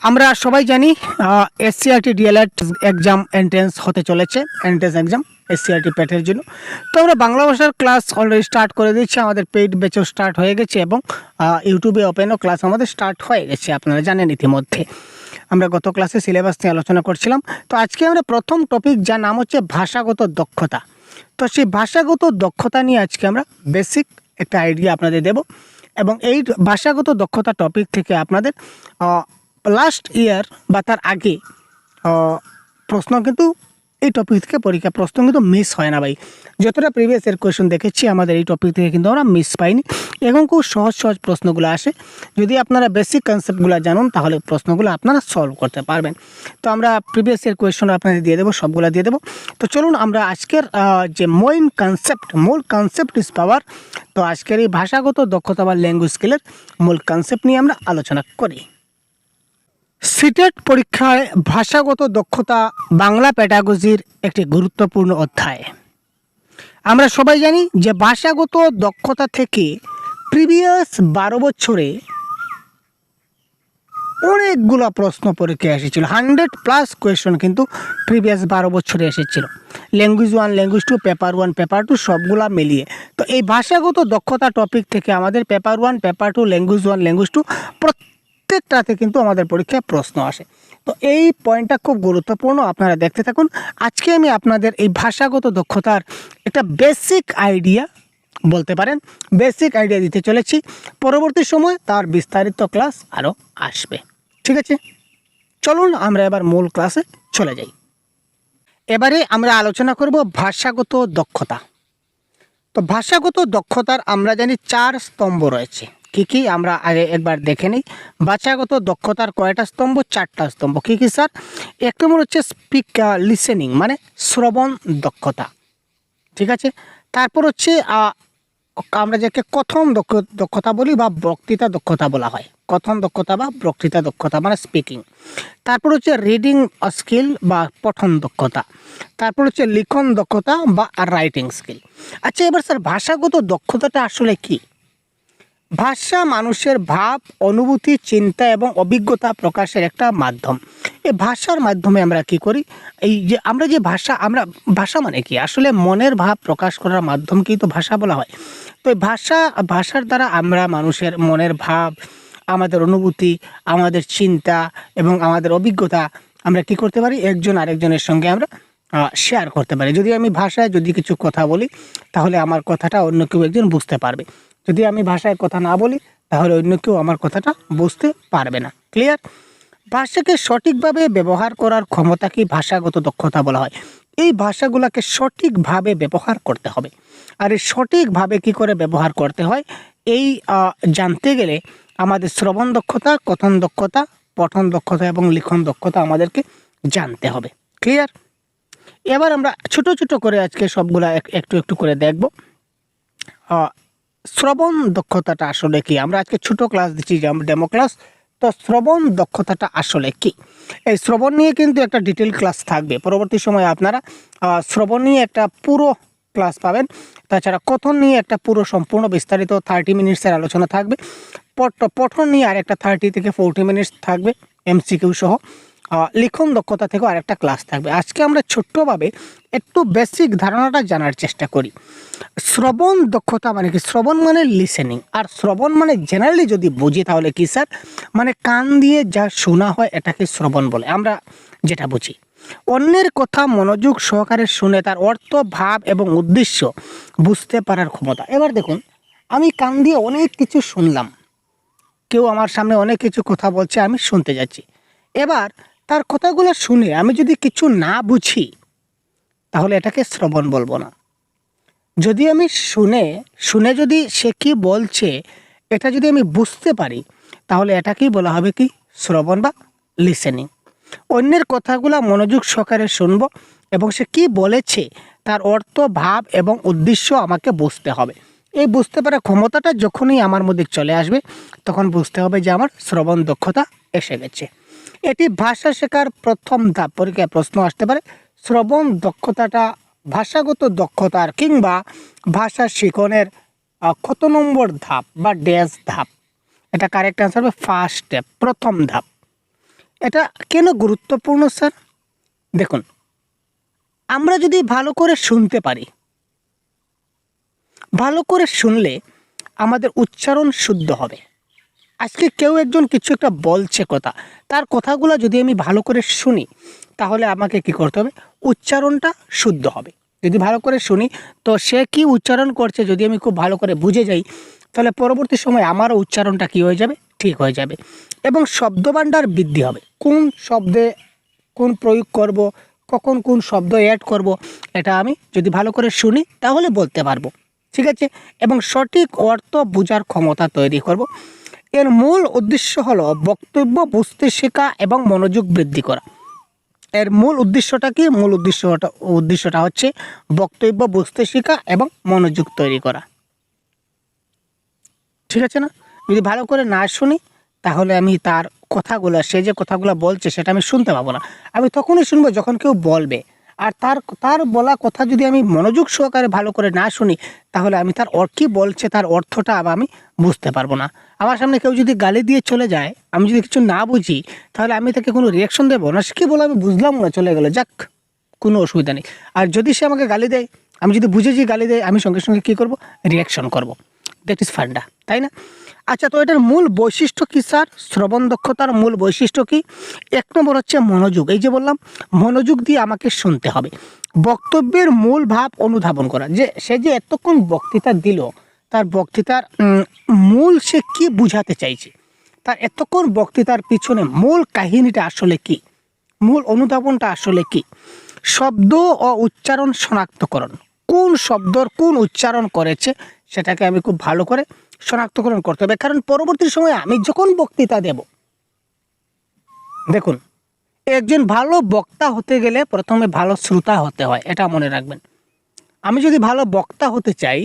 আমরা সবাই জানি এসসিআরটি ডিএলএড এক্সাম এন্ট্রেন্স হতে চলেছে, এন্ট্রেন্স এক্সাম এসসিআরটি প্যাটের জন্য। তো আমরা বাংলা ভাষার ক্লাস অলরেডি স্টার্ট করে দিচ্ছি, আমাদের পেইড ব্যাচও স্টার্ট হয়ে গেছে এবং ইউটিউবে ওপেনও ক্লাস আমাদের স্টার্ট হয়ে গেছে, আপনারা জানেন ইতিমধ্যে। আমরা গত ক্লাসে সিলেবাস নিয়ে আলোচনা করছিলাম। তো আজকে আমরা প্রথম টপিক, যার নাম হচ্ছে ভাষাগত দক্ষতা। তো সেই ভাষাগত দক্ষতা নিয়ে আজকে আমরা বেসিক একটা আইডিয়া আপনাদের দেব এবং এই ভাষাগত দক্ষতা টপিক থেকে আপনাদের লাস্ট ইয়ার বা তার আগে প্রশ্ন কিন্তু এই টপিক থেকে পরীক্ষা প্রশ্ন কিন্তু মিস হয় না ভাই। যতটা প্রিভিয়াস এর কোয়েশন দেখেছি আমাদের এই টপিক থেকে কিন্তু আমরা মিস পাইনি এবং খুব সহজ সহজ প্রশ্নগুলো আসে। যদি আপনারা বেসিক কনসেপ্টগুলো জানুন তাহলে প্রশ্নগুলো আপনারা সলভ করতে পারবেন। তো আমরা প্রিভিয়াস এর কোয়েশন আপনাদের দিয়ে দেবো, সবগুলো দিয়ে দেবো। তো চলুন আমরা আজকের যে মূল কনসেপ্ট ইজ পাওয়ার। তো আজকের এই ভাষাগত দক্ষতা বা ল্যাঙ্গুয়েজ স্কিলের মূল কনসেপ্ট নিয়ে আমরা আলোচনা করি। সিটেট পরীক্ষায় ভাষাগত দক্ষতা বাংলা প্যাডাগজির একটি গুরুত্বপূর্ণ অধ্যায়। আমরা সবাই জানি যে ভাষাগত দক্ষতা থেকে প্রিভিয়াস 12 বছরে অনেকগুলো প্রশ্ন পরীক্ষায় এসেছিল, 100+ কোয়েশন কিন্তু প্রিভিয়াস 12 বছরে এসেছিল। ল্যাঙ্গুয়েজ 1, ল্যাঙ্গুয়েজ 2, পেপার 1, পেপার 2 সবগুলা মিলিয়ে। তো এই ভাষাগত দক্ষতা টপিক থেকে আমাদের পেপার 1, পেপার 2, ল্যাঙ্গুয়েজ 1, ল্যাঙ্গুয়েজ 2 প্রত্যেকটাতে কিন্তু আমাদের পরীক্ষায় প্রশ্ন আসে। তো এই পয়েন্টটা খুব গুরুত্বপূর্ণ, আপনারা দেখতে থাকুন। আজকে আমি আপনাদের এই ভাষাগত দক্ষতার একটা বেসিক আইডিয়া বলতে পারেন, বেসিক আইডিয়া দিতে চলেছি। পরবর্তী সময় তার বিস্তারিত ক্লাস আরও আসবে, ঠিক আছে? চলুন আমরা এবার মূল ক্লাসে চলে যাই। এবারে আমরা আলোচনা করব ভাষাগত দক্ষতা। তো ভাষাগত দক্ষতার আমরা জানি 4 স্তম্ভ রয়েছে। কি আমরা আগে একবার দেখে নিই। ভাষাগত দক্ষতার কয়টা স্তম্ভ? 4টা স্তম্ভ। কি স্যার? এক নম্বর হচ্ছে লিসেনিং, মানে শ্রবণ দক্ষতা, ঠিক আছে? তারপর হচ্ছে আমরা যাকে কথন দক্ষতা বলি বা বক্তৃতা দক্ষতা বলা হয়, কথন দক্ষতা বা বক্তৃতা দক্ষতা মানে স্পিকিং। তারপর হচ্ছে রিডিং স্কিল বা পঠন দক্ষতা। তারপর হচ্ছে লিখন দক্ষতা বা রাইটিং স্কিল। আচ্ছা, এবার স্যার ভাষাগত দক্ষতাটা আসলে কি? ভাষা মানুষের ভাব, অনুভূতি, চিন্তা এবং অভিজ্ঞতা প্রকাশের একটা মাধ্যম। এই ভাষার মাধ্যমে আমরা কি করি? এই যে আমরা যে ভাষা মানে কি? আসলে মনের ভাব প্রকাশ করার মাধ্যমকেই তো ভাষা বলা হয়। তো এই ভাষার দ্বারা আমরা মানুষের মনের ভাব, আমাদের অনুভূতি, আমাদের চিন্তা এবং আমাদের অভিজ্ঞতা আমরা কি করতে পারি? একজন আরেকজনের সঙ্গে আমরা শেয়ার করতে পারি। যদি আমি ভাষায় কিছু কথা বলি তাহলে আমার কথাটা অন্য কেউ একজন বুঝতে পারবে। যদি আমি ভাষায় কথা না বলি তাহলে অন্য কেউ আমার কথাটা বুঝতে পারবে না। ক্লিয়ার? ভাষাকে সঠিকভাবে ব্যবহার করার ক্ষমতাকেই ভাষাগত দক্ষতা বলা হয়। এই ভাষাগুলোকে সঠিকভাবে ব্যবহার করতে হবে। আর এই সঠিকভাবে কি করে ব্যবহার করতে হয় এই জানতে গেলে আমাদের শ্রবণ দক্ষতা, কথন দক্ষতা, পঠন দক্ষতা এবং লিখন দক্ষতা আমাদেরকে জানতে হবে। ক্লিয়ার? এবার আমরা ছোট ছোট করে আজকে সবগুলা একটু একটু করে দেখব। শ্রবণ দক্ষতাটা আসলে কি? আমরা আজকে ছোট ক্লাস দিচ্ছি, ডেমো ক্লাস। তো শ্রবণ দক্ষতাটা আসলে কি? এই শ্রবণ নিয়ে কিন্তু একটা ডিটেল ক্লাস থাকবে। পরবর্তী সময়ে আপনারা শ্রবণ নিয়ে একটা পুরো ক্লাস পাবেন। তাছাড়া কথন নিয়ে একটা পুরো সম্পূর্ণ বিস্তারিত 30 মিনিটসের আলোচনা থাকবে। পঠন নিয়ে আরেকটা 30 থেকে 40 মিনিটস থাকবে MCQ সহ। লিখন দক্ষতা থেকেও আরেকটা ক্লাস থাকবে। আজকে আমরা ছোট্টভাবে একটু বেসিক ধারণাটা জানার চেষ্টা করি। শ্রবণ দক্ষতা মানে কি? শ্রবণ মানে লিসেনিং, আর শ্রবণ মানে জেনারেলি যদি বুঝি তাহলে কি স্যার? মানে কান দিয়ে যা শোনা হয় এটাকে শ্রবণ বলে, আমরা যেটা বুঝি। অন্যের কথা মনোযোগ সহকারে শুনে তার অর্থ, ভাব এবং উদ্দেশ্য বুঝতে পারার ক্ষমতা। এবার দেখুন, আমি কান দিয়ে অনেক কিছু শুনলাম, কেউ আমার সামনে অনেক কিছু কথা বলছে, আমি শুনতে যাচ্ছি। এবার তার কথাগুলো শুনে আমি যদি কিছু না বুঝি তাহলে এটাকে শ্রবণ বলবো না। যদি আমি শুনে যদি সে কি বলছে এটা যদি আমি বুঝতে পারি তাহলে এটাকেই বলা হবে কি? শ্রবণ বা লিসেনিং। অন্যের কথাগুলো মনোযোগ সহকারে শুনবো এবং সে কি বলেছে তার অর্থ, ভাব এবং উদ্দেশ্য আমাকে বুঝতে হবে। এই বুঝতে পারার ক্ষমতাটা যখনই আমার মধ্যে চলে আসবে তখন বুঝতে হবে যে আমার শ্রবণ দক্ষতা এসে গেছে। এটি ভাষা শেখার প্রথম ধাপ। পরীক্ষায় প্রশ্ন আসতে পারে শ্রবণ দক্ষতাটা ভাষাগত দক্ষতার কিংবা ভাষা শিখনের কত নম্বর ধাপ বা ড্যাশ ধাপ? এটা কারেক্ট অ্যান্সার হবে ফার্স্ট স্টেপ, প্রথম ধাপ। এটা কেন গুরুত্বপূর্ণ স্যার? দেখুন, আমরা যদি ভালো করে শুনতে পারি, ভালো করে শুনলে আমাদের উচ্চারণ শুদ্ধ হবে। আজকে কেউ একজন কিছু একটা বলছে কথা, তার কথাগুলো যদি আমি ভালো করে শুনি, তাহলে আমাকে কি করতে হবে? উচ্চারণটা শুদ্ধ হবে। যদি ভালো করে শুনি, তো সে কি উচ্চারণ করছে যদি আমি খুব ভালো করে বুঝে যাই, তাহলে পরবর্তী সময় আমারও উচ্চারণটা কি হয়ে যাবে? ঠিক হয়ে যাবে। এবং শব্দভাণ্ডার বৃদ্ধি হবে। কোন শব্দে কোন প্রয়োগ করব, কখন কোন শব্দ অ্যাড করব, এটা আমি যদি ভালো করে শুনি তাহলে বলতে পারবো। ঠিক আছে? এবং সঠিক অর্থ বোঝার ক্ষমতা তৈরি করব। এর মূল উদ্দেশ্য হলো বক্তব্য বুঝতে শেখা এবং মনোযোগ বৃদ্ধি করা। এর মূল উদ্দেশ্যটা কি? মূল উদ্দেশ্যটা হচ্ছে বক্তব্য বুঝতে শেখা এবং মনোযোগ তৈরি করা। ঠিক আছে না? যদি ভালো করে না শুনি, তাহলে আমি তার কথাগুলো, সে যে কথাগুলো বলছে সেটা আমি শুনতে পাবো না। আমি তখনই শুনবো যখন কেউ বলবে। আর তার বলা কথা যদি আমি মনোযোগ সহকারে ভালো করে না শুনি, তাহলে আমি তার কী বলছে তার অর্থটা আবার আমি বুঝতে পারবো না। আমার সামনে কেউ যদি গালি দিয়ে চলে যায়, আমি যদি কিছু না বুঝি, তাহলে আমি তাকে কোনো রিয়াকশন দেবো না। সে কী বলে আমি বুঝলাম না, চলে গেলো, যাক, কোনো অসুবিধা নেই। আর যদি সে আমাকে গালি দেয়, আমি যদি বুঝেছি গালি দেয়, আমি সঙ্গে সঙ্গে কী করবো? রিয়াকশন করব। দ্যাট ইজ ফান্ডা, তাই না? আচ্ছা, তো এটার মূল বৈশিষ্ট্য কী স্যার? শ্রবণ দক্ষতার মূল বৈশিষ্ট্য কী? ১ নম্বর হচ্ছে মনোযোগ। এই যে বললাম, মনোযোগ দিয়ে আমাকে শুনতে হবে। বক্তব্যের মূল ভাব অনুধাবন করা, যে সে যে এতক্ষণ বক্তৃতা দিল, তার বক্তৃতার মূল সে কী বুঝাতে চাইছে, তার এতক্ষণ বক্তৃতার পিছনে মূল কাহিনীটা আসলে কী, মূল অনুধাবনটা আসলে কী। শব্দ ও উচ্চারণ শনাক্তকরণ, কোন শব্দর কোন উচ্চারণ করেছে সেটাকে আমি খুব ভালো করে শনাক্তকরণ করতে হবে। কারণ পরবর্তী সময়ে আমি যখন বক্তৃতা দেব, দেখুন, একজন ভালো বক্তা হতে গেলে প্রথমে ভালো শ্রোতা হতে হয়, এটা মনে রাখবেন। আমি যদি ভালো বক্তা হতে চাই,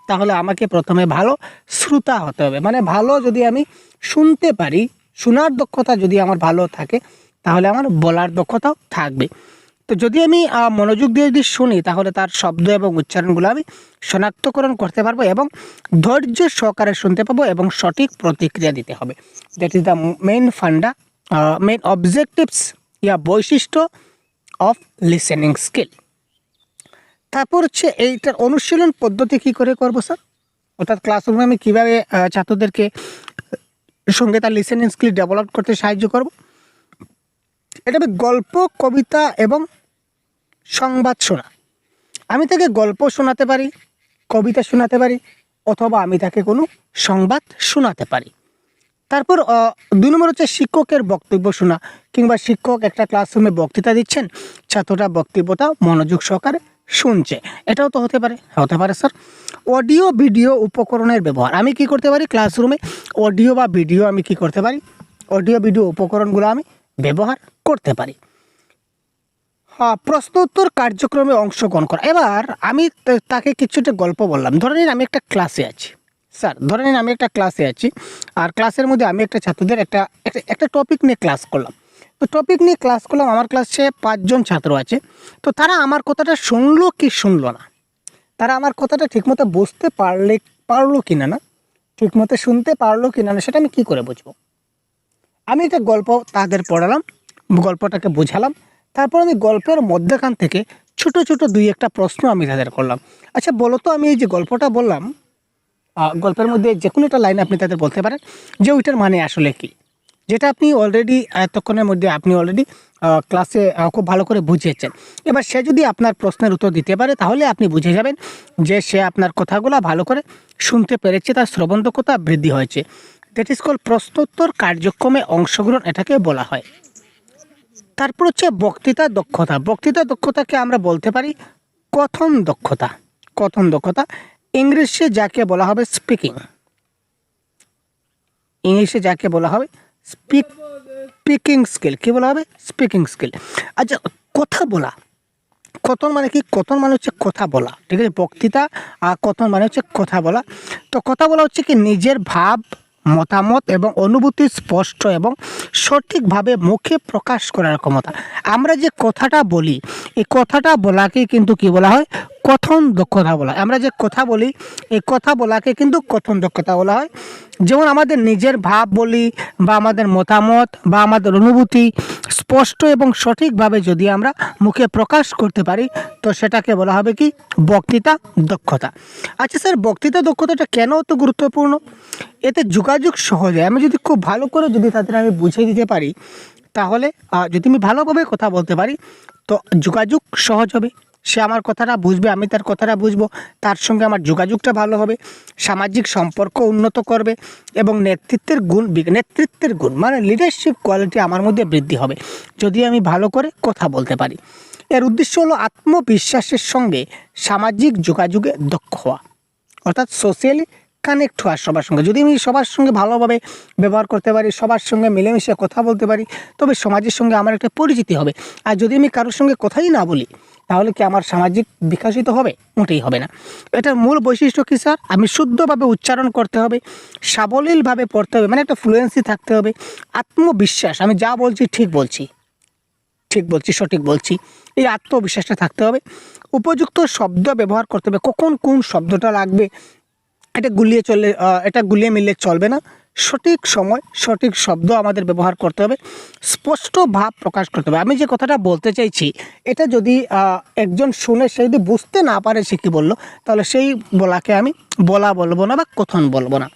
তাহলে আমাকে প্রথমে ভালো শ্রোতা হতে হবে। মানে ভালো যদি আমি শুনতে পারি, শোনার দক্ষতা যদি আমার ভালো থাকে, তাহলে আমার বলার দক্ষতাও থাকবে। তো যদি আমি মনোযোগ দিয়ে যদি শুনি, তাহলে তার শব্দ এবং উচ্চারণগুলো আমি শনাক্তকরণ করতে পারবো এবং ধৈর্য সহকারে শুনতে পাবো এবং সঠিক প্রতিক্রিয়া দিতে হবে। That is the main funda, main objectives ইয়া বৈশিষ্ট্য অফ লিসেনিং স্কিল। তারপর হচ্ছে এইটার অনুশীলন পদ্ধতি কী করে করবো স্যার? অর্থাৎ ক্লাসরুমে আমি কীভাবে ছাত্রদেরকে সঙ্গে তার লিসেনিং স্কিল ডেভেলপ করতে সাহায্য করব? এটা আমি গল্প, কবিতা এবং সংবাদ শোনা। আমি তাকে গল্প শোনাতে পারি, কবিতা শোনাতে পারি, অথবা আমি তাকে কোনো সংবাদ শোনাতে পারি। তারপর ২ নম্বর হচ্ছে শিক্ষকের বক্তব্য শোনা, কিংবা শিক্ষক একটা ক্লাসরুমে বক্তৃতা দিচ্ছেন, ছাত্রটা বক্তব্যটা মনোযোগ সহকারে শুনছে, এটাও তো হতে পারে। হতে পারে স্যার। অডিও ভিডিও উপকরণের ব্যবহার, আমি কি করতে পারি? ক্লাসরুমে অডিও বা ভিডিও আমি কি করতে পারি? অডিও ভিডিও উপকরণগুলো আমি ব্যবহার করতে পারি। প্রশ্ন উত্তর কার্যক্রমে অংশগ্রহণ করা। এবার আমি তাকে কিছুটা গল্প বললাম। ধরে নিন আমি একটা ক্লাসে আছি স্যার, ধরে নিন আমি একটা ক্লাসে আছি, আর ক্লাসের মধ্যে আমি একটা ছাত্রদের একটা টপিক নিয়ে ক্লাস করলাম। তো টপিক নিয়ে ক্লাস করলাম, আমার ক্লাসে 5 জন ছাত্র আছে। তো তারা আমার কথাটা শুনলো কি শুনলো না, তারা আমার কথাটা ঠিকমতো বুঝতে পারলো কি না, ঠিকমতো শুনতে পারলো কি না, সেটা আমি কী করে বুঝবো? আমি একটা গল্প তাদের পড়ালাম, গল্পটাকে বোঝালাম, তারপর আমি গল্পের মধ্যখান থেকে ছোট ছোট 2-1টা প্রশ্ন আমি তাদের করলাম। আচ্ছা বলো তো, আমি এই যে গল্পটা বললাম, গল্পের মধ্যে যে কোনো একটা লাইন আপনি তাদের বলতে পারেন যে ওইটার মানে আসলে কী, যেটা আপনি অলরেডি এতক্ষণের মধ্যে আপনি অলরেডি ক্লাসে খুব ভালো করে বুঝিয়েছেন। এবার সে যদি আপনার প্রশ্নের উত্তর দিতে পারে, তাহলে আপনি বুঝে যাবেন যে সে আপনার কথাগুলো ভালো করে শুনতে পেরেছে, তার শ্রবণ দক্ষতা বৃদ্ধি হয়েছে। দ্যাট ইজ কল প্রশ্নোত্তর কার্যক্রমে অংশগ্রহণ, এটাকে বলা হয়। তারপর হচ্ছে বক্তৃতা দক্ষতা। বক্তৃতা দক্ষতাকে আমরা বলতে পারি কথন দক্ষতা। কথন দক্ষতা ইংলিশে যাকে বলা হবে স্পিকিং, ইংলিশে যাকে বলা হবে স্পিকিং স্কিল। কী বলা হবে? Speaking skill. আচ্ছা, কথা বলা, কথন মানে কি? কথন মানে হচ্ছে কথা বলা, ঠিক আছে? বক্তৃতা আর কথন মানে হচ্ছে কথা বলা। তো কথা বলা হচ্ছে কি নিজের ভাব, মতামত এবং অনুভূতি স্পষ্ট এবং সঠিকভাবে মুখে প্রকাশ করার ক্ষমতা। আমরা যে কথাটা বলি, এই কথাটা বলাকে কিন্তু কি বলা হয়? কথন দক্ষতা বলা হয়। আমরা যে কথা বলি, এই কথা বলাকে কিন্তু কথন দক্ষতা বলা হয়। যেমন আমাদের নিজের ভাব বলি বা আমাদের মতামত বা আমাদের অনুভূতি স্পষ্ট এবং সঠিকভাবে যদি আমরা মুখে প্রকাশ করতে পারি, তো সেটাকে বলা হবে কি? বক্তৃতা দক্ষতা। আচ্ছা স্যার, বক্তৃতা দক্ষতাটা কেন অত গুরুত্বপূর্ণ? এতে যোগাযোগ সহজ হয়। আমি যদি খুব ভালো করে যদি তাদের আমি বুঝিয়ে দিতে পারি, তাহলে যদি আমি ভালোভাবে কথা বলতে পারি, তো যোগাযোগ সহজ হবে। সে আমার কথাটা বুঝবে, আমি তার কথাটা বুঝবো, তার সঙ্গে আমার যোগাযোগটা ভালো হবে, সামাজিক সম্পর্ক উন্নত করবে এবং নেতৃত্বের গুণ মানে লিডারশিপ কোয়ালিটি আমার মধ্যে বৃদ্ধি হবে যদি আমি ভালো করে কথা বলতে পারি। এর উদ্দেশ্য হলো আত্মবিশ্বাসের সঙ্গে সামাজিক যোগাযোগে দক্ষ হওয়া, অর্থাৎ সোশ্যালি কানেক্ট হওয়া সবার সঙ্গে। যদি আমি সবার সঙ্গে ভালোভাবে ব্যবহার করতে পারি, সবার সঙ্গে মিলেমিশে কথা বলতে পারি, তবে সমাজের সঙ্গে আমার একটা পরিচিতি হবে। আর যদি আমি কারোর সঙ্গে কথাই না বলি, তাহলে কি আমার সামাজিক বিকাশিত হবে? মোটেই হবে না। এটার মূল বৈশিষ্ট্য কী স্যার? আমি শুদ্ধভাবে উচ্চারণ করতে হবে, সাবলীলভাবে পড়তে হবে, মানে একটা ফ্লুয়েন্সি থাকতে হবে, আত্মবিশ্বাস, আমি যা বলছি ঠিক বলছি, সঠিক বলছি, এই আত্মবিশ্বাসটা থাকতে হবে। উপযুক্ত শব্দ ব্যবহার করতে হবে, কখন কোন শব্দটা লাগবে এটা গুলিয়ে মিললে চলবে না। সঠিক সময় সঠিক শব্দ আমাদের ব্যবহার করতে হবে, স্পষ্ট ভাব প্রকাশ করতে হবে। আমি যে কথাটা বলতে চাইছি, এটা যদি একজন শুনে সে যদি বুঝতে না পারে সে কী বললো, তাহলে সেই বলাকে আমি বলবো না বা কথন বলবো না।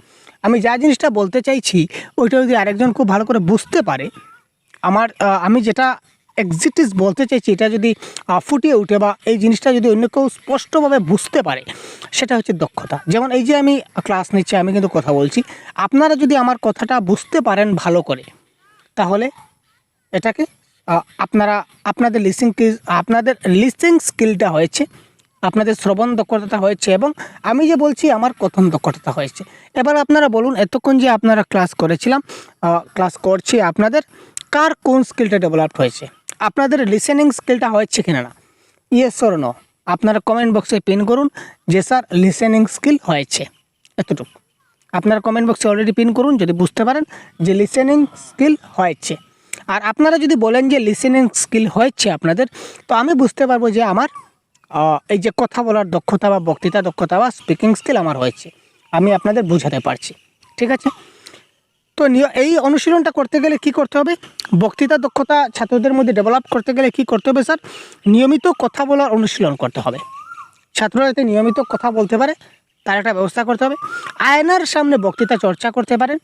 আমি যা জিনিসটা বলতে চাইছি ওইটা যদি আরেকজন খুব ভালো করে বুঝতে পারে, আমি যেটা এক্সিটিস বলতে চাইছি এটা যদি ফুটিয়ে উঠে বা এই জিনিসটা যদি অন্য কেউ স্পষ্টভাবে বুঝতে পারে, সেটা হচ্ছে দক্ষতা। যেমন এই যে আমি ক্লাস নিচ্ছি, আমি কিন্তু কথা বলছি, আপনারা যদি আমার কথাটা বুঝতে পারেন ভালো করে, তাহলে এটাকে আপনাদের লিসিং স্কিলটা হয়েছে, আপনাদের শ্রবণ দক্ষতা হয়েছে এবং আমি যে বলছি আমার কথন দক্ষতা হয়েছে। এবার আপনারা বলুন, এতক্ষণ যে আপনারা ক্লাস করছি, আপনাদের কার কোন স্কিলটা ডেভেলপ হয়েছে? আপনাদের লিসেনিং স্কিলটা হয়েছে কিনা না? ইয়েস অর নো আপনারা কমেন্ট বক্সে পিন করুন যে স্যার লিসেনিং স্কিল হয়েছে, এতটুকু আপনারা কমেন্ট বক্সে অলরেডি পিন করুন যদি বুঝতে পারেন যে লিসেনিং স্কিল হয়েছে। আর আপনারা যদি বলেন যে লিসেনিং স্কিল হয়েছে আপনাদের, তো আমি বুঝতে পারবো যে আমার এই যে কথা বলার দক্ষতা বা বক্তৃতা দক্ষতা বা স্পিকিং স্কিল আমার হয়েছে, আমি আপনাদের বোঝাতে পারছি। ঠিক আছে, তো এই অনুশীলনটা করতে গেলে কি করতে হবে? বক্তৃতা দক্ষতা ছাত্রদের মধ্যে ডেভেলপ করতে গেলে কি করতে হবে স্যার? নিয়মিত কথা বলার অনুশীলন করতে হবে। ছাত্ররা যাতে নিয়মিত কথা বলতে পারে তার একটা ব্যবস্থা করতে হবে। আয়নার সামনে বক্তৃতা চর্চা করতে পারেন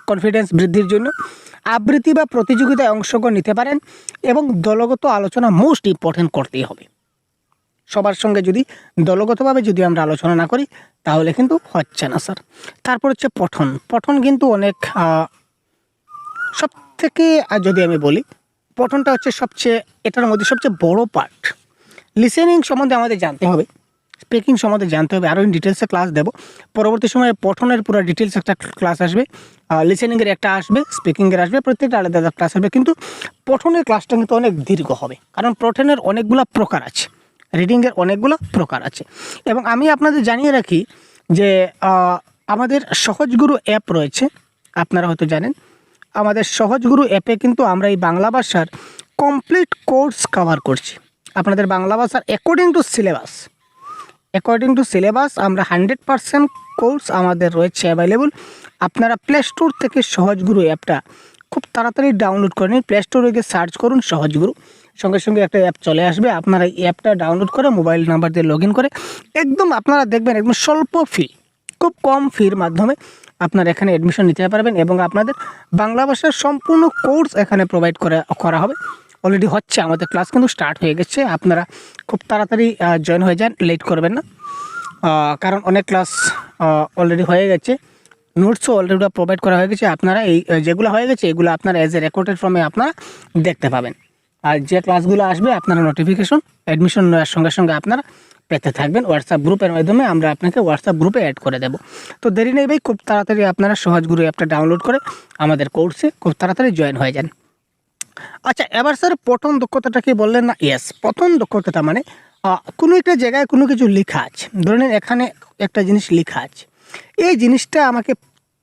কনফিডেন্স বৃদ্ধির জন্য, আবৃত্তি বা প্রতিযোগিতায় অংশগ্রহণ নিতে পারেন এবং দলগত আলোচনা মোস্ট ইম্পর্টেন্ট করতেই হবে। সবার সঙ্গে যদি দলগতভাবে যদি আমরা আলোচনা না করি, তাহলে কিন্তু হচ্ছে না স্যার। তারপর হচ্ছে পঠন কিন্তু অনেক সব থেকে যদি আমি বলি, পঠনটা হচ্ছে এটার মধ্যে সবচেয়ে বড় পার্ট। লিসেনিং সম্বন্ধে আমাদের জানতে হবে, স্পিকিং সম্বন্ধে জানতে হবে, আরও ডিটেলসে ক্লাস দেব পরবর্তী সময়ে। পঠনের পুরো ডিটেলস একটা ক্লাস আসবে, লিসেনিংয়ের একটা আসবে, স্পিকিংয়ের আসবে, প্রত্যেকটা আলাদা আলাদা ক্লাস আসবে। কিন্তু পঠনের ক্লাসটা কিন্তু অনেক দীর্ঘ হবে, কারণ পঠনের অনেকগুলো প্রকার আছে, রিডিংয়ের অনেকগুলো প্রকার আছে। এবং আমি আপনাদের জানিয়ে রাখি যে আমাদের সহজগুরু অ্যাপ রয়েছে, আপনারা হয়তো জানেন। আমাদের সহজগুরু অ্যাপে কিন্তু আমরা এই বাংলা ভাষার কমপ্লিট কোর্স কভার করছি। আপনাদের বাংলা ভাষার অ্যাকর্ডিং টু সিলেবাস আমরা 100% কোর্স আমাদের রয়েছে অ্যাভেলেবল। আপনারা প্লে স্টোর থেকে সহজগুরু অ্যাপটা খুব তাড়াতাড়ি ডাউনলোড করে নিন। প্লে স্টোরে গিয়ে সার্চ করুন সহজগুরু, সঙ্গে সঙ্গে একটা অ্যাপ চলে আসবে। আপনারা এই অ্যাপটা ডাউনলোড করে মোবাইল নাম্বার দিয়ে লগ ইন করে একদম আপনারা দেখবেন একদম স্বল্প ফি, খুব কম ফির মাধ্যমে আপনারা এখানে অ্যাডমিশন নিতে পারবেন এবং আপনাদের বাংলা ভাষার সম্পূর্ণ কোর্স এখানে প্রোভাইড করা হবে। অলরেডি হচ্ছে, আমাদের ক্লাস কিন্তু স্টার্ট হয়ে গেছে। আপনারা খুব তাড়াতাড়ি জয়েন হয়ে যান, লেট করবেন না, কারণ অনেক ক্লাস অলরেডি হয়ে গেছে, নোটসও অলরেডি প্রোভাইড করা হয়ে গেছে। আপনারা এই যেগুলো হয়ে গেছে এগুলো আপনারা অ্যাজ এ রেকর্ডেড ফর্মে আপনারা দেখতে পাবেন। আর যে ক্লাসগুলো আসবে আপনারা নোটিফিকেশন অ্যাডমিশন নেওয়ার সঙ্গে সঙ্গে আপনারা পেতে থাকবেন হোয়াটসঅ্যাপ গ্রুপের মাধ্যমে। আমরা আপনাকে হোয়াটসঅ্যাপ গ্রুপে অ্যাড করে দেবো। তো দেরি নেই ভাই, খুব তাড়াতাড়ি আপনারা সহজগুরু অ্যাপটা ডাউনলোড করে আমাদের কোর্সে খুব তাড়াতাড়ি জয়েন হয়ে যান। আচ্ছা, এবার স্যার প্রথম দক্ষতাটা কি বললেন না? ইয়েস, প্রথম দক্ষতাটা মানে কোনো একটা জায়গায় কোনো কিছু লেখা আছে, ধরে নিন এখানে একটা জিনিস লেখা আছে, এই জিনিসটা আমাকে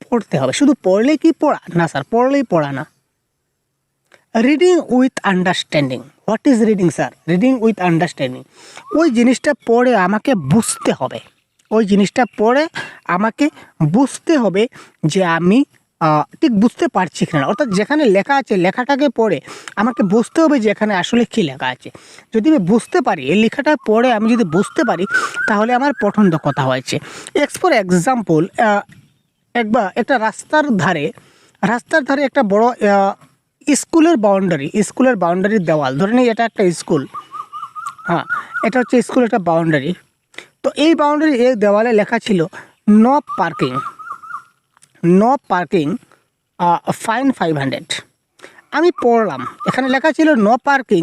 পড়তে হবে। শুধু পড়লেই কি পড়া না স্যার, পড়লেই পড়া না। Reading with understanding. What is reading sir? Reading with understanding, ওই জিনিসটা পড়ে আমাকে বুঝতে হবে, ওই জিনিসটা পড়ে আমাকে বুঝতে হবে যে আমি ঠিক বুঝতে পারছি কিনা। অর্থাৎ যেখানে লেখা আছে লেখাটাকে পড়ে আমাকে বুঝতে হবে যে এখানে আসলে কী লেখা আছে। যদি আমি বুঝতে পারি, এই লেখাটা পড়ে আমি যদি বুঝতে পারি, তাহলে আমার পঠন দক্ষতা হয়েছে। ফর এক্সাম্পল, একটা রাস্তার ধারে একটা বড় স্কুলের বাউন্ডারির দেওয়াল, ধরে নিই এটা একটা স্কুল। হ্যাঁ, এটা হচ্ছে স্কুল, একটা বাউন্ডারি। তো এই বাউন্ডারি এই দেওয়ালে লেখা ছিল নো পার্কিং, ফাইন 500। আমি পড়লাম, এখানে লেখা ছিল নো পার্কিং,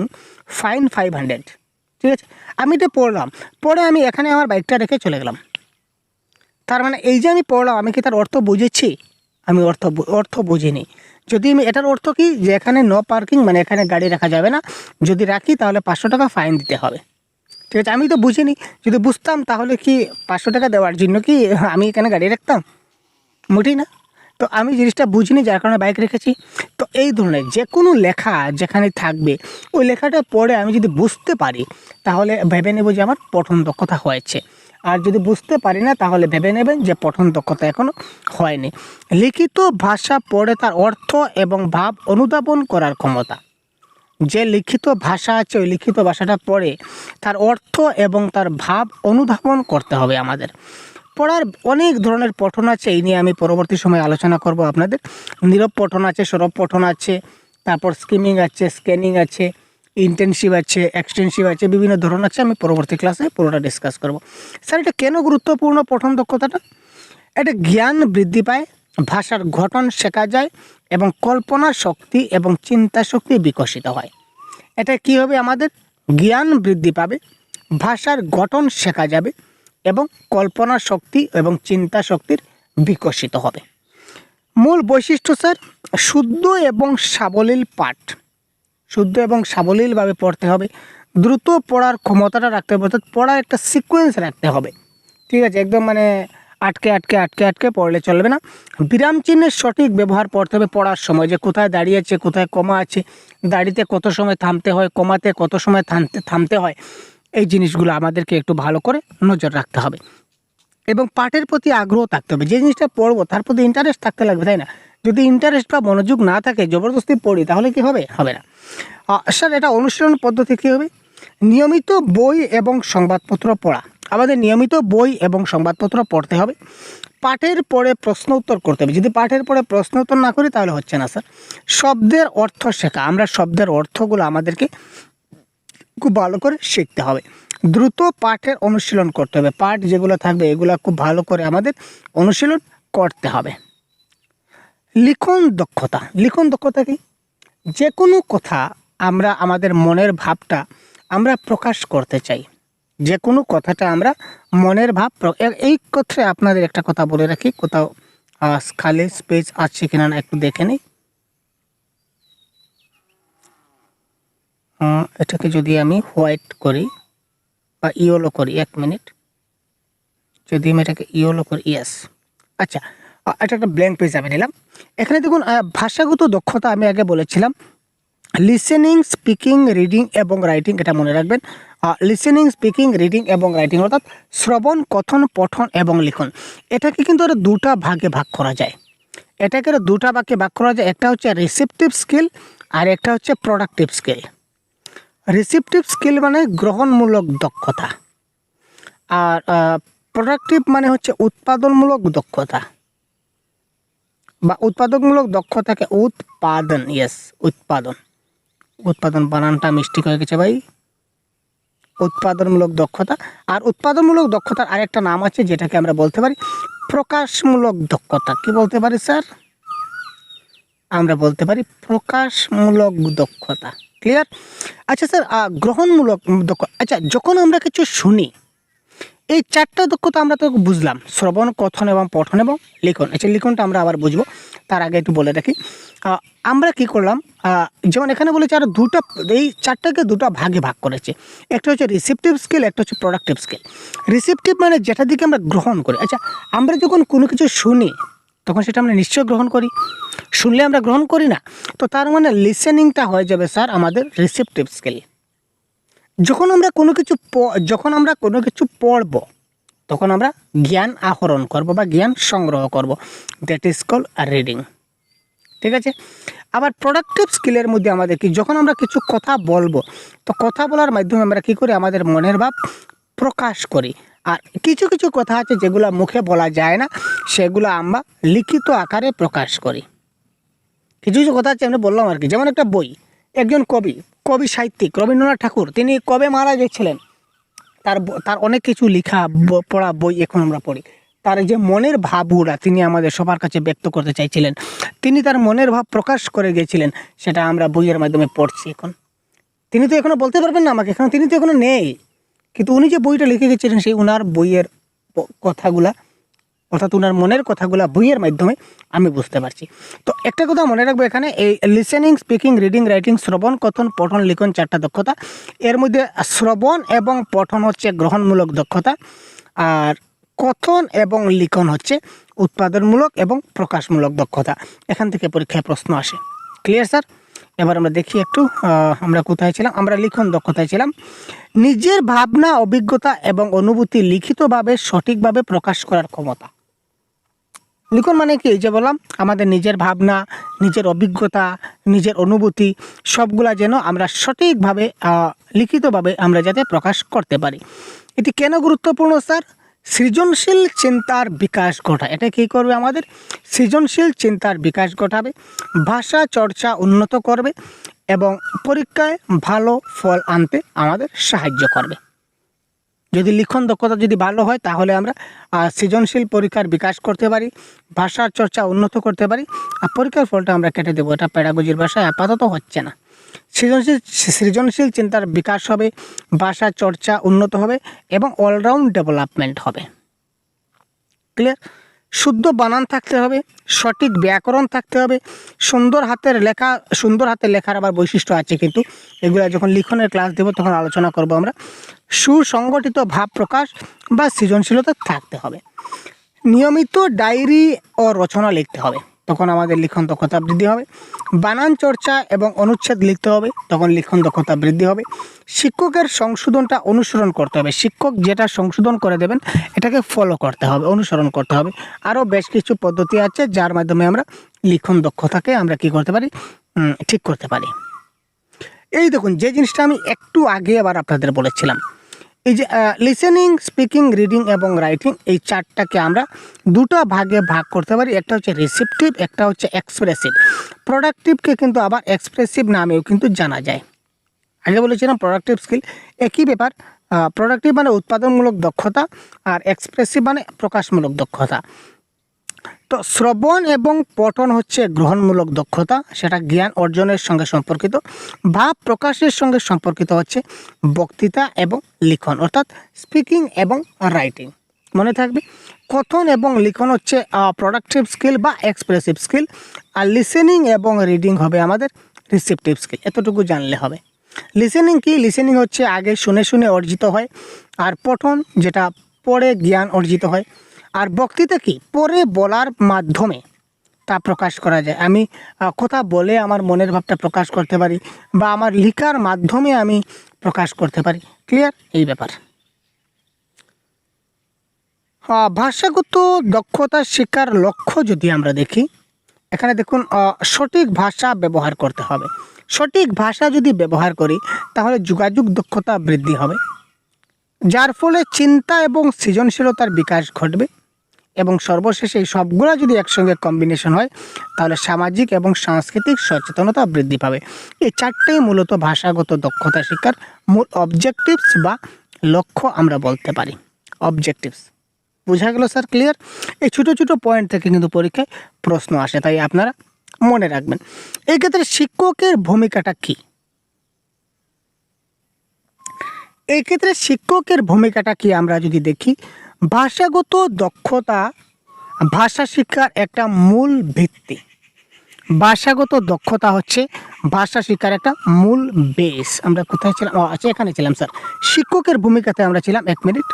ফাইন 500। ঠিক আছে, আমি এটা পড়লাম, পড়ে আমি এখানে আমার বাইকটা রেখে চলে গেলাম। তার মানে এই যে আমি পড়লাম, আমি কি তার অর্থ বুঝেছি? আমি অর্থ বুঝিনি। যদি আমি এটার অর্থ কি, যে এখানে নো পার্কিং মানে এখানে গাড়ি রাখা যাবে না, যদি রাখি তাহলে 500 টাকা ফাইন দিতে হবে। ঠিক আছে, আমি তো বুঝিনি। যদি বুঝতাম তাহলে কি 500 টাকা দেওয়ার জন্য কি আমি এখানে গাড়ি রাখতাম? মোটেই না। তো আমি জিনিসটা বুঝিনি, যার কারণে বাইক রেখেছি। তো এই ধরনের যে কোনো লেখা যেখানে থাকবে, ওই লেখাটা পড়ে আমি যদি বুঝতে পারি, তাহলে ভেবে নেব যে আমার পঠন দক্ষতা হয়েছে। আর যদি বুঝতে পারি না, তাহলে ভেবে নেবেন যে পঠন দক্ষতা এখনও হয়নি। লিখিত ভাষা পড়ে তার অর্থ এবং ভাব অনুধাবন করার ক্ষমতা। যে লিখিত ভাষা আছে, ওই লিখিত ভাষাটা পড়ে তার অর্থ এবং তার ভাব অনুধাবন করতে হবে আমাদের। পড়ার অনেক ধরনের পঠন আছে, এই নিয়ে আমি পরবর্তী সময় আলোচনা করব আপনাদের। নীরব পঠন আছে, সরব পঠন আছে, তারপর স্কিমিং আছে, স্ক্যানিং আছে, ইন্টেনসিভ আছে, এক্সটেনসিভ আছে, বিভিন্ন ধরন আছে। আমি পরবর্তী ক্লাসে পুরোটা ডিসকাস করব। স্যার, এটা কেন গুরুত্বপূর্ণ পঠন দক্ষতাটা? এটা জ্ঞান বৃদ্ধি পায়, ভাষার গঠন শেখা যায় এবং কল্পনা শক্তি এবং চিন্তা শক্তি বিকশিত হয়। এটা কী হবে? আমাদের জ্ঞান বৃদ্ধি পাবে, ভাষার গঠন শেখা যাবে এবং কল্পনা শক্তি এবং চিন্তা শক্তির বিকশিত হবে। মূল বৈশিষ্ট্য স্যার, শুদ্ধ এবং সাবলীল পাঠ, শুদ্ধ এবং সাবলীলভাবে পড়তে হবে, দ্রুত পড়ার ক্ষমতাটা রাখতে হবে, অর্থাৎ পড়ার একটা সিকোয়েন্স রাখতে হবে। ঠিক আছে, একদম মানে আটকে পড়লে চলবে না। বিরাম চিহ্নের সঠিক ব্যবহার পড়তে হবে পড়ার সময়, যে কোথায় দাঁড়িয়ে আছে, কোথায় কমা আছে, দাঁড়িতে কত সময় থামতে হয়, কমাতে কত সময় থামতে হয়, এই জিনিসগুলো আমাদেরকে একটু ভালো করে নজর রাখতে হবে। এবং পাঠের প্রতি আগ্রহ থাকতে হবে, যে জিনিসটা পড়বো তার প্রতি ইন্টারেস্ট থাকতে লাগবে, তাই না? যদি ইন্টারেস্ট বা মনোযোগ না থাকে, জবরদস্তি পড়ি, তাহলে কি হবে? হবে না। স্যার, এটা অনুশীলন পদ্ধতি কী হবে? নিয়মিত বই এবং সংবাদপত্র পড়া। আমাদের নিয়মিত বই এবং সংবাদপত্র পড়তে হবে। পাঠের পরে প্রশ্ন উত্তর করতে হবে। যদি পাঠের পরে প্রশ্ন উত্তর না করি, তাহলে হচ্ছে না স্যার। শব্দের অর্থ শেখা, আমরা শব্দের অর্থগুলো আমাদেরকে খুব ভালো করে শিখতে হবে। দ্রুত পাঠের অনুশীলন করতে হবে, পাঠ যেগুলো থাকবে এগুলো খুব ভালো করে আমাদের অনুশীলন করতে হবে। লিখন দক্ষতা কি? যে কোনো কথা আমরা আমাদের মনের ভাবটা আমরা প্রকাশ করতে চাই, যে কোনো কথাটা আমরা মনের ভাব, এই কথায় আপনাদের একটা কথা বলে রাখি, কোথাও খালি স্পেস আছে কিনা না একটু দেখে নিই। এটাকে যদি আমি হোয়াইট করি বা ইয়েলো করি, 1 মিনিট, যদি আমি এটাকে ইয়েলো করি, ইয়েস। আচ্ছা, এটা একটা ব্ল্যাঙ্ক পেজ আমি নিলাম। এখানে দেখুন, ভাষাগত দক্ষতা আমি আগে বলেছিলাম, লিসেনিং, স্পিকিং, রিডিং এবং রাইটিং, এটা মনে রাখবেন। লিসেনিং, স্পিকিং, রিডিং এবং রাইটিং, অর্থাৎ শ্রবণ, কথন, পঠন এবং লিখন। এটাকে কিন্তু আরও দুটা ভাগে ভাগ করা যায়। একটা হচ্ছে রিসেপটিভ স্কিল আর একটা হচ্ছে প্রোডাক্টিভ স্কিল। রিসেপটিভ স্কিল মানে গ্রহণমূলক দক্ষতা, আর প্রোডাক্টিভ মানে হচ্ছে উৎপাদনমূলক দক্ষতা বা উৎপাদনমূলক দক্ষতাকে উৎপাদন, উৎপাদন বানানটা মিস্টেক হয়ে গেছে ভাই, উৎপাদনমূলক দক্ষতা। আর উৎপাদনমূলক দক্ষতার আরেকটা নাম আছে, যেটাকে আমরা বলতে পারি প্রকাশমূলক দক্ষতা। কি বলতে পারি স্যার? আমরা বলতে পারি প্রকাশমূলক দক্ষতা। ক্লিয়ার? আচ্ছা স্যার, গ্রহণমূলক দক্ষতা, আচ্ছা, যখন আমরা কিছু শুনি, এই 4টা দক্ষতা আমরা তো বুঝলাম, শ্রবণ, কথন এবং পঠন এবং লিখন। আচ্ছা, লিখনটা আমরা আবার বুঝবো, তার আগে একটু বলে রাখি। আমরা কি করলাম, যেমন এখানে বলেছে আর দুটা, এই 4টাকে দুটা ভাগে ভাগ করেছে। একটা হচ্ছে রিসেপটিভ স্কিল, একটা হচ্ছে প্রোডাক্টিভ স্কিল। রিসেপটিভ মানে যেটা দিকে আমরা গ্রহণ করি। আচ্ছা, আমরা যখন কোনো কিছু শুনি, তখন সেটা আমরা নিশ্চয় গ্রহণ করি, শুনলে আমরা গ্রহণ করি না। তো তার মানে লিসেনিংটা হয়ে যাবে স্যার আমাদের রিসেপটিভ স্কিল। যখন আমরা কোনো কিছু পড়ব তখন আমরা জ্ঞান আহরণ করব বা জ্ঞান সংগ্রহ করব, দ্যাট ইজ কল রিডিং। ঠিক আছে। আবার প্রোডাক্টিভ স্কিলের মধ্যে আমাদের কি, যখন আমরা কিছু কথা বলবো তো কথা বলার মাধ্যমে আমরা কি করি, আমাদের মনের ভাব প্রকাশ করি। আর কিছু কিছু কথা আছে যেগুলো মুখে বলা যায় না, সেগুলো আমরা লিখিত আকারে প্রকাশ করি। কিছু কিছু কথা আছে আমরা বললাম আর কি, যেমন একটা বই, একজন কবি সাহিত্যিক রবীন্দ্রনাথ ঠাকুর, তিনি কবে মারা গেছিলেন, তার অনেক কিছু লেখা পড়া বই এখন আমরা পড়ি। তার যে মনের ভাবগুলা তিনি আমাদের সবার কাছে ব্যক্ত করতে চাইছিলেন, তিনি তার মনের ভাব প্রকাশ করে গিয়েছিলেন, সেটা আমরা বইয়ের মাধ্যমে পড়ছি। এখন তিনি তো এখনো বলতে পারবেন না আমাকে, এখন তিনি তো এখনো নেই, কিন্তু উনি যে বইটা লিখে গেছিলেন সেই ওনার বইয়ের কথাগুলা, অর্থাৎ ওনার মনের কথাগুলা বইয়ের মাধ্যমে আমি বুঝতে পারছি। তো একটা কথা মনে রাখবো, এখানে এই লিসেনিং, স্পিকিং, রিডিং, রাইটিং, শ্রবণ, কথন, পঠন, লিখন, 4টা দক্ষতা। এর মধ্যে শ্রবণ এবং পঠন হচ্ছে গ্রহণমূলক দক্ষতা, আর কথন এবং লিখন হচ্ছে উৎপাদনমূলক এবং প্রকাশমূলক দক্ষতা। এখান থেকে পরীক্ষায় প্রশ্ন আসে। Clear sir? এবার আমরা দেখি একটু আমরা কোথায় ছিলাম, আমরা লিখন দক্ষতায় ছিলাম। নিজের ভাবনা, অভিজ্ঞতা এবং অনুভূতি লিখিতভাবে সঠিকভাবে প্রকাশ করার ক্ষমতা। লিখন মানে কি, এই যে বললাম আমাদের নিজের ভাবনা, নিজের অভিজ্ঞতা, নিজের অনুভূতি সবগুলা যেন আমরা সঠিকভাবে লিখিতভাবে আমরা যাতে প্রকাশ করতে পারি। এটি কেন গুরুত্বপূর্ণ স্যার? সৃজনশীল চিন্তার বিকাশ ঘটায়। এটা কী করবে, আমাদের সৃজনশীল চিন্তার বিকাশ ঘটাবে, ভাষা চর্চা উন্নত করবে এবং পরীক্ষায় ভালো ফল আনতে আমাদের সাহায্য করবে। যদি লিখন দক্ষতা যদি ভালো হয় তাহলে আমরা সৃজনশীল পরীক্ষার বিকাশ করতে পারি, ভাষার চর্চা উন্নত করতে পারি, আর পরীক্ষার ফলটা আমরা কেটে দেবো। এটা প্যাডাগজির ভাষায় আপাতত হচ্ছে না। সৃজনশীল চিন্তার বিকাশ হবে, ভাষা চর্চা উন্নত হবে এবং অলরাউন্ড ডেভেলপমেন্ট হবে। ক্লিয়ার? শুদ্ধ বানান থাকতে হবে, সঠিক ব্যাকরণ থাকতে হবে, সুন্দর হাতের লেখার আবার বৈশিষ্ট্য আছে, কিন্তু এগুলো যখন লিখনের ক্লাস দেব তখন আলোচনা করব আমরা। সুসংগঠিত ভাব প্রকাশ বা সৃজনশীলতা থাকতে হবে। নিয়মিত ডায়েরি ও রচনা লিখতে হবে, তখন আমাদের লিখন দক্ষতা বৃদ্ধি হবে। বানান চর্চা এবং অনুচ্ছেদ লিখতে হবে, তখন লিখন দক্ষতা বৃদ্ধি হবে। শিক্ষকের সংশোধনটা অনুসরণ করতে হবে, শিক্ষক যেটা সংশোধন করে দেবেন এটাকে ফলো করতে হবে, অনুসরণ করতে হবে। আরও বেশ কিছু পদ্ধতি আছে যার মাধ্যমে আমরা লিখন দক্ষতাকে আমরা কি করতে পারি, ঠিক করতে পারি। এই দেখুন যে জিনিসটা আমি একটু আগে আবার আপনাদের বলেছিলাম, এই যে লিসেনিং, স্পিকিং, রিডিং এবং রাইটিং, এই 4টাকে আমরা 2টা ভাগে ভাগ করতে পারি। একটা হচ্ছে রিসেপটিভ, একটা হচ্ছে এক্সপ্রেসিভ। প্রোডাক্টিভকে কিন্তু আবার এক্সপ্রেসিভ নামেও কিন্তু জানা যায়। আগে বলেছিলাম প্রোডাক্টিভ স্কিল, একই ব্যাপার। প্রোডাক্টিভ মানে উৎপাদনমূলক দক্ষতা, আর এক্সপ্রেসিভ মানে প্রকাশমূলক দক্ষতা। তো শ্রবণ এবং পঠন হচ্ছে গ্রহণমূলক দক্ষতা, সেটা জ্ঞান অর্জনের সঙ্গে সম্পর্কিত। ভাব প্রকাশের সঙ্গে সম্পর্কিত হচ্ছে বক্তৃতা এবং লিখন, অর্থাৎ স্পিকিং এবং রাইটিং। মনে থাকবে, কথন এবং লিখন হচ্ছে প্রোডাক্টিভ স্কিল বা এক্সপ্রেসিভ স্কিল, আর লিসেনিং এবং রিডিং হবে আমাদের রিসেপটিভ স্কিল। এতটুকু জানলে হবে। লিসেনিং কি? লিসেনিং হচ্ছে আগে শুনে শুনে অর্জিত হয়, আর পঠন যেটা পড়ে জ্ঞান অর্জিত হয়, আর বক্তৃতা কি? পড়ে বলার মাধ্যমে তা প্রকাশ করা যায়। আমি কথা বলে আমার মনের ভাবটা প্রকাশ করতে পারি, বা আমার লেখার মাধ্যমে আমি প্রকাশ করতে পারি। ক্লিয়ার? এই ব্যাপার। ভাষাগত দক্ষতা শিক্ষার লক্ষ্য যদি আমরা দেখি, এখানে দেখুন সঠিক ভাষা ব্যবহার করতে হবে। সঠিক ভাষা যদি ব্যবহার করি তাহলে যোগাযোগ দক্ষতা বৃদ্ধি হবে, যার ফলে চিন্তা এবং সৃজনশীলতার বিকাশ ঘটবে, এবং সর্বশেষে এই সবগুলো যদি একসঙ্গে কম্বিনেশন হয় তাহলে সামাজিক এবং সাংস্কৃতিক সচেতনতা বৃদ্ধি পাবে। এই 4টাই মূলত ভাষাগত দক্ষতা শিক্ষার মূল অবজেক্টিভস বা লক্ষ্য আমরা বলতে পারি। অবজেক্টিভস বোঝা গেল স্যার? ক্লিয়ার? এই ছোটো ছোটো পয়েন্ট থেকে কিন্তু পরীক্ষায় প্রশ্ন আসে, তাই আপনারা মনে রাখবেন। এই ক্ষেত্রে শিক্ষকের ভূমিকাটা কী? এই ক্ষেত্রে শিক্ষকের ভূমিকাটা কি আমরা যদি দেখি, ভাষাগত দক্ষতা ভাষা শিক্ষার একটা মূল ভিত্তি। ভাষাগত দক্ষতা হচ্ছে ভাষা শিক্ষার একটা মূল বেস। আমরা কোথায় ছিলাম? আচ্ছা, এখানে ছিলাম স্যার। শিক্ষকের ভূমিকাতে আমরা ছিলাম। 1 মিনিট।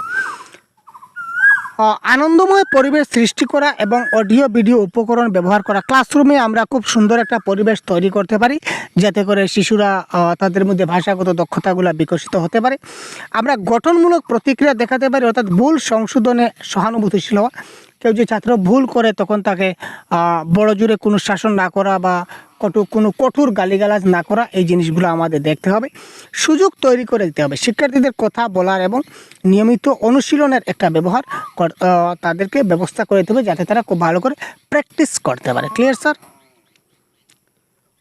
আনন্দময় পরিবেশ সৃষ্টি করা এবং অডিও ভিডিও উপকরণ ব্যবহার করা। ক্লাসরুমে আমরা খুব সুন্দর একটা পরিবেশ তৈরি করতে পারি যাতে করে শিশুরা তাদের মধ্যে ভাষাগত দক্ষতাগুলো বিকশিত হতে পারে। আমরা গঠনমূলক প্রতিক্রিয়া দেখাতে পারি, অর্থাৎ ভুল সংশোধনে সহানুভূতিশীল হওয়া। কেউ যে ছাত্র ভুল করে তখন তাকে বড় জোরে কোনো শাসন না করা বা কোনো কঠোর গালিগালাজ না করা, এই জিনিসগুলো আমাদের দেখতে হবে। সুযোগ তৈরি করে দিতে হবে শিক্ষার্থীদের কথা বলার এবং নিয়মিত অনুশীলনের একটা ব্যবহার তাদেরকে ব্যবস্থা করে দিতে হবে যাতে তারা খুব ভালো করে প্র্যাকটিস করতে পারে। Clear sir?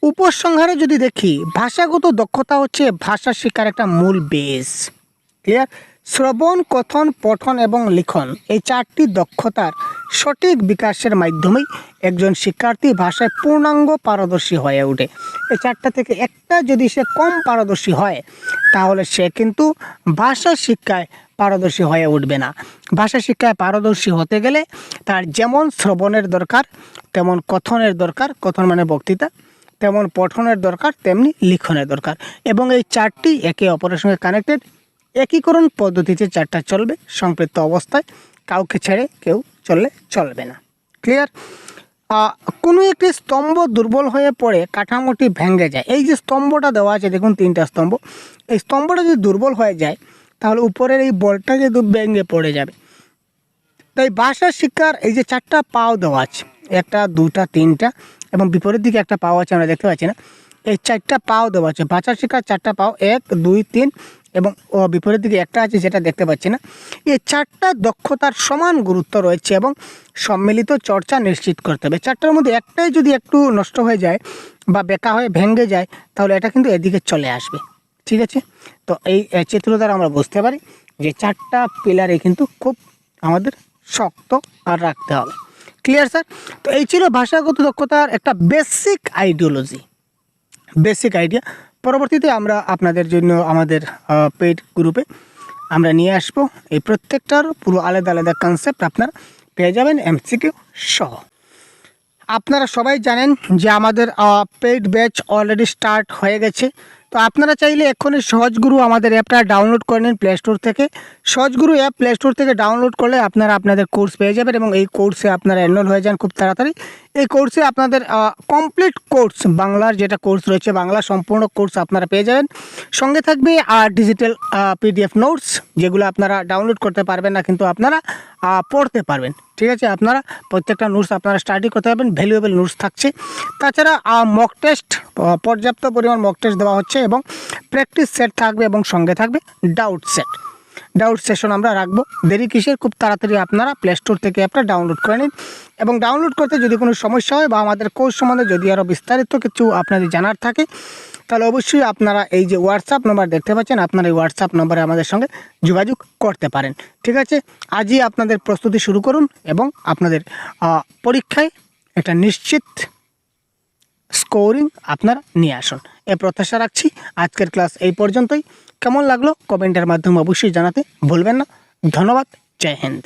উপসংহারে যদি দেখি, ভাষাগত দক্ষতা হচ্ছে ভাষা শিক্ষার একটা মূল বেস। ক্লিয়ার? শ্রবণ, কথন, পঠন এবং লিখন, এই 4টি দক্ষতার সঠিক বিকাশের মাধ্যমেই একজন শিক্ষার্থী ভাষায় পূর্ণাঙ্গ পারদর্শী হয়ে ওঠে। এই 4টা থেকে একটা যদি সে কম পারদর্শী হয় তাহলে সে কিন্তু ভাষা শিক্ষায় পারদর্শী হয়ে উঠবে না। ভাষা শিক্ষায় পারদর্শী হতে গেলে তার যেমন শ্রবণের দরকার, তেমন কথনের দরকার, কথন মানে বক্তৃতা, তেমন পঠনের দরকার, তেমনি লিখনের দরকার। এবং এই 4টি একে অপরের সঙ্গে কানেক্টেড। একীকরণ পদ্ধতিতে 4টা চলবে সম্পৃক্ত অবস্থায়, কাউকে ছেড়ে কেউ চলবে না। ক্লিয়ার? কোনো একটি স্তম্ভ দুর্বল হয়ে পড়ে কাঠামোটি ভেঙে যায়। এই যে স্তম্ভটা দেওয়া আছে দেখুন, 3টা স্তম্ভ, এই স্তম্ভটা যদি দুর্বল হয়ে যায় তাহলে উপরের এই বলটা কিন্তু ভেঙে পড়ে যাবে। তাই ভাষা শিক্ষার এই যে 4টা পাও দেওয়া আছে, 1টা 2টা 3টা এবং বিপরীত দিকে একটা পাও আছে, আমরা দেখতে পাচ্ছি না। এই 4টা পাও দেওয়া আছে ভাষা শিক্ষার, 4টা পাও 1 2 3 এবং বিপরীত দিকে একটা আছে যেটা দেখতে পাচ্ছি না। এই 4টা দক্ষতার সমান গুরুত্ব রয়েছে এবং সম্মিলিত চর্চা নিশ্চিত করতে হবে। 4টার মধ্যে একটাই যদি একটু নষ্ট হয়ে যায় বা বেকা হয়ে ভেঙে যায় তাহলে এটা কিন্তু এদিকে চলে আসবে। ঠিক আছে? তো এই চিত্র দ্বারা আমরা বুঝতে পারি যে 4টা পিলারে কিন্তু খুব আমাদের শক্ত আর রাখতে হবে। Clear sir? তো এই ছিল ভাষাগত দক্ষতার একটা বেসিক আইডিওলজি, বেসিক আইডিয়া। পরবর্তীতে আমরা আপনাদের জন্য আমাদের পেইড গ্রুপে আমরা নিয়ে আসব এই প্রত্যেকটার পুরো আলাদা আলাদা কনসেপ্ট আপনারা পেয়ে যাবেন এমসিকিউ সহ। আপনারা সবাই জানেন যে আমাদের পেইড ব্যাচ অলরেডি স্টার্ট হয়ে গেছে। তো আপনারা চাইলে এক্ষুনি সহজগুরু আমাদের অ্যাপটা ডাউনলোড করে নিন প্লে স্টোর থেকে। সহজগুরু অ্যাপ প্লে স্টোর থেকে ডাউনলোড করলে আপনারা আপনাদের কোর্স পেয়ে যাবেন এবং এই কোর্সে আপনারা এনরোল হয়ে যান খুব তাড়াতাড়ি। এই কোর্সে আপনাদের কমপ্লিট কোর্স, বাংলার যেটা কোর্স রয়েছে বাংলা সম্পূর্ণ কোর্স আপনারা পেয়ে যাবেন। সঙ্গে থাকবে ডিজিটাল PDF নোটস, যেগুলো আপনারা ডাউনলোড করতে পারবেন না কিন্তু আপনারা পড়তে পারবেন। ঠিক আছে? আপনারা প্রত্যেকটা নোটস আপনারা স্টাডি করতে পারবেন, ভ্যালুয়েবল নোটস থাকছে। তাছাড়া মক টেস্ট, পর্যাপ্ত পরিমাণ মক টেস্ট দেওয়া হচ্ছে এবং প্র্যাকটিস সেট থাকবে এবং সঙ্গে থাকবে ডাউট সেশন আমরা রাখবো। দেরি কিসের? খুব তাড়াতাড়ি আপনারা প্লে স্টোর থেকে অ্যাপটা ডাউনলোড করে নিন এবং ডাউনলোড করতে যদি কোনো সমস্যা হয় বা আমাদের কোর্স সম্বন্ধে যদি আরও বিস্তারিত কিছু আপনাদের জানার থাকে তাহলে অবশ্যই আপনারা এই যে হোয়াটসঅ্যাপ নাম্বার দেখতে পাচ্ছেন, আপনারা এই হোয়াটসঅ্যাপ নম্বরে আমাদের সঙ্গে যোগাযোগ করতে পারেন। ঠিক আছে? আজই আপনাদের প্রস্তুতি শুরু করুন এবং আপনাদের পরীক্ষায় একটা নিশ্চিত স্কোরিং আপনারা নিয়ে আসুন, এ প্রত্যাশা রাখছি। আজকের ক্লাস এই পর্যন্তই। কেমন লাগলো কমেন্টের মাধ্যমে অবশ্যই জানাতে ভুলবেন না। ধন্যবাদ। জয় হিন্দ।